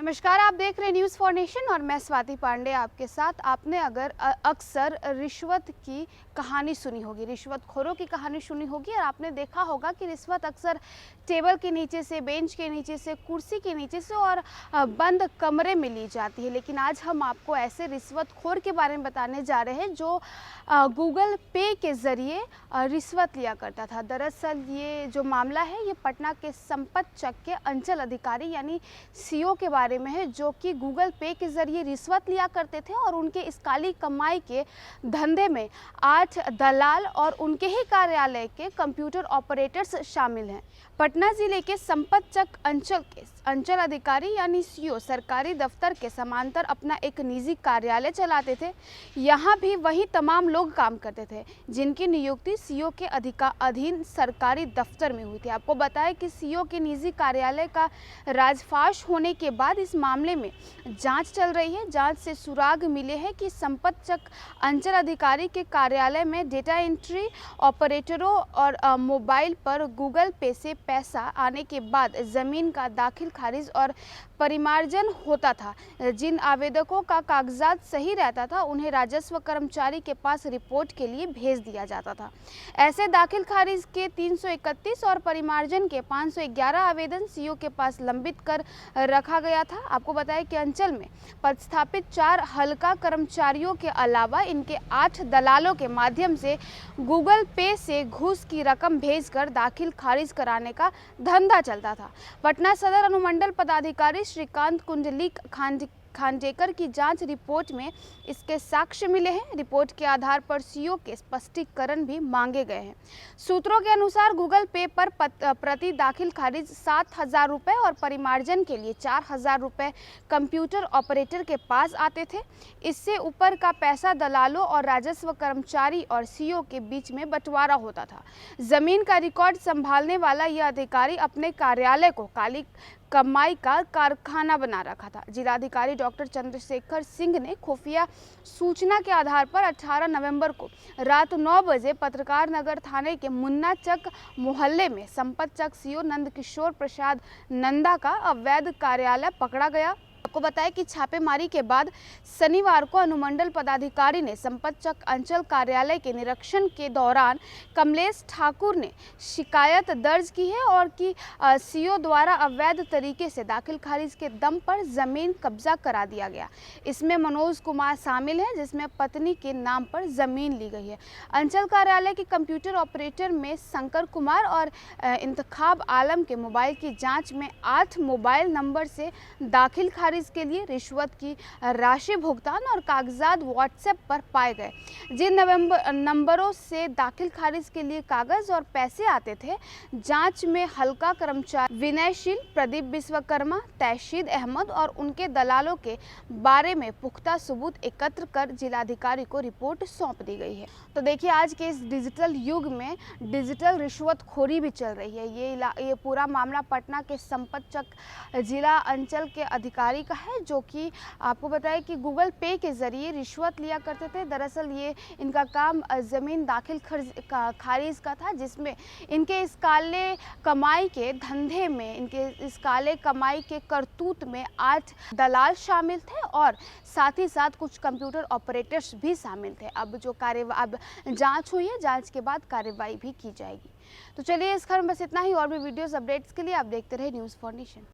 नमस्कार, आप देख रहे हैं न्यूज़ फॉर नेशन और मैं स्वाति पांडे आपके साथ। आपने अगर अक्सर रिश्वत की कहानी सुनी होगी, रिश्वतखोरों की कहानी सुनी होगी और आपने देखा होगा कि रिश्वत अक्सर टेबल के नीचे से, बेंच के नीचे से, कुर्सी के नीचे से और बंद कमरे में ली जाती है। लेकिन आज हम आपको ऐसे रिश्वतखोर के बारे में बताने जा रहे हैं जो गूगल पे के ज़रिए रिश्वत लिया करता था। दरअसल ये जो मामला है ये पटना के संपत चक के अंचल अधिकारी यानी सीओ के बारे में है, जो कि गूगल पे के ज़रिए रिश्वत लिया करते थे और उनके इस काली कमाई के धंधे में 8 दलाल और उनके ही कार्यालय के कंप्यूटर ऑपरेटर्स शामिल हैं। पटना जिले के संपत चक अंचल के अंचल अधिकारी यानी सीओ सरकारी दफ्तर के समांतर अपना एक निजी कार्यालय चलाते थे। यहाँ भी वही तमाम लोग काम करते थे जिनकी नियुक्ति सीओ के अधीन सरकारी दफ्तर में हुई थी। आपको बताएं कि सीओ के निजी कार्यालय का राजफाश होने के बाद इस मामले में जांच चल रही है। जांच से सुराग मिले हैं कि संपत चक अंचल अधिकारी के कार्यालय में डेटा एंट्री ऑपरेटरों और मोबाइल पर गूगल पे से पैसा आने के बाद ज़मीन का दाखिल खारिज और परिमार्जन होता था। जिन आवेदकों का कागजात सही रहता था उन्हें राजस्व कर्मचारी के पास रिपोर्ट के लिए भेज दिया जाता था। ऐसे दाखिल खारिज के 331 और परिमार्जन के 511 आवेदन सीओ के पास लंबित कर रखा गया था। आपको बताएं कि अंचल में पदस्थापित 4 हल्का कर्मचारियों के अलावा इनके 8 दलालों के माध्यम से गूगल पे से घूस की रकम भेजकर दाखिल खारिज कराने का धंधा चलता था। पटना सदर अनुमंडल पदाधिकारी श्रीकांत कुंडलिक खांडेकर की जांच रिपोर्ट में इसके साक्ष्य मिले हैं। रिपोर्ट के आधार पर सीओ के स्पष्टीकरण भी मांगे गए हैं। सूत्रों के अनुसार गूगल पे पर प्रति दाखिल खारिज 7,000 रुपये और परिमार्जन के लिए 4,000 रुपये कंप्यूटर ऑपरेटर के पास आते थे। इससे ऊपर का पैसा दलालों और राजस्व कर्मचारी और सीओ के बीच में बंटवारा होता था। जमीन का रिकॉर्ड संभालने वाला यह अधिकारी अपने कार्यालय को काली कमाई का कारखाना बना रखा था। जिलाधिकारी डॉक्टर चंद्रशेखर सिंह ने खुफिया सूचना के आधार पर 18 नवंबर को रात 9 बजे पत्रकार नगर थाने के मुन्ना चक मोहल्ले में संपत चक सीओ नंदकिशोर प्रसाद नंदा का अवैध कार्यालय पकड़ा गया। आपको बताया कि छापेमारी के बाद शनिवार को अनुमंडल पदाधिकारी ने संपत चक अंचल कार्यालय के निरीक्षण के दौरान कमलेश ठाकुर ने शिकायत दर्ज की है और कि सीओ द्वारा अवैध तरीके से दाखिल खारिज के दम पर जमीन कब्जा करा दिया गया। इसमें मनोज कुमार शामिल है जिसमें पत्नी के नाम पर जमीन ली गई है। अंचल कार्यालय के कंप्यूटर ऑपरेटर में शंकर कुमार और इंतखाब आलम के मोबाइल की जाँच में 8 मोबाइल नंबर से दाखिल खारिज के लिए रिश्वत की राशि भुगतान और कागजात व्हाट्सएप पर पाए गए। जिन नंबरों से दाखिल खारिज के लिए कागज और पैसे आते थे, जांच में हल्का कर्मचारी विनयशील प्रदीप विश्वकर्मा, तैशीद अहमद और उनके दलालों के बारे में पुख्ता सबूत एकत्र कर जिलाधिकारी को रिपोर्ट सौंप दी गई है। तो देखिए, आज के इस डिजिटल युग में डिजिटल रिश्वतखोरी भी चल रही है। ये पूरा मामला पटना के संपत चक जिला अंचल के अधिकारी का है, जो कि आपको बताया कि गूगल पे के ज़रिए रिश्वत लिया करते थे। दरअसल ये इनका काम ज़मीन दाखिल खारिज का था, जिसमें इनके इस काले कमाई के धंधे में, इनके इस काले कमाई के करतूत में 8 दलाल शामिल थे और साथ ही साथ कुछ कंप्यूटर ऑपरेटर्स भी शामिल थे। अब जांच हुई है, जांच के बाद कार्रवाई भी की जाएगी। तो चलिए, इस खबर में बस इतना ही। और भी वीडियोस अपडेट्स के लिए आप देखते रहे न्यूज़ फॉर नेशन।